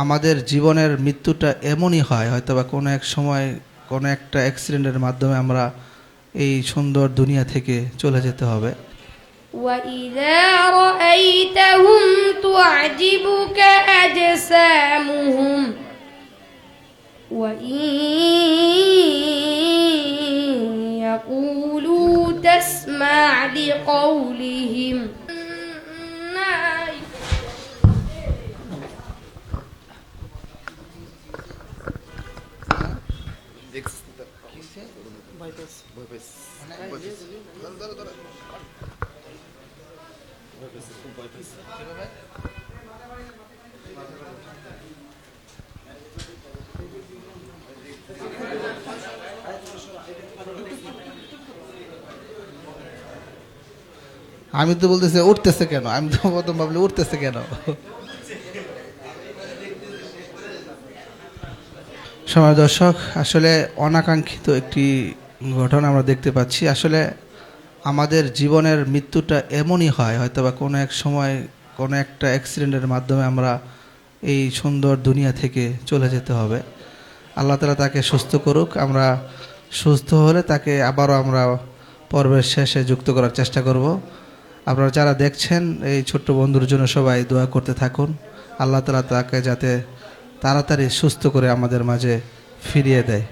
আমাদের জীবনের মৃত্যুটা এমনই হয়, হয়তোবা কোনো এক সময় কোনো একটা অ্যাক্সিডেন্টের মাধ্যমে আমরা এই সুন্দর দুনিয়া থেকে চলে যেতে হবে। وَإِذَا رَأَيْتَهُمْ تُعْجِبُكَ أَجْسَامُهُمْ وَإِنْ يَقُولُوا تَسْمَعْ لِقَوْلِهِمْ আমি তো বলতেছি উঠতেছে কেন, আমি তো প্রথম ভাবলি উঠতেছে কেন। সময় দর্শক, আসলে অনাকাঙ্ক্ষিত একটি ঘটনা আমরা দেখতে পাচ্ছি। আসলে আমাদের জীবনের মৃত্যুটা এমনই হয়, হয়তোবা কোনো এক সময় কোনো একটা অ্যাক্সিডেন্টের মাধ্যমে আমরা এই সুন্দর দুনিয়া থেকে চলে যেতে হবে। আল্লাহ তাআলা তাকে সুস্থ করুক। আমরা সুস্থ হলে তাকে আবারও আমরা পর্বের শেষে যুক্ত করার চেষ্টা করব। আপনারা যারা দেখছেন এই ছোট্ট বন্ধুর জন্য সবাই দোয়া করতে থাকুন। আল্লাহ তাআলা তাকে যাতে তাড়াতাড়ি সুস্থ করে আমাদের মাঝে ফিরিয়ে দেয়।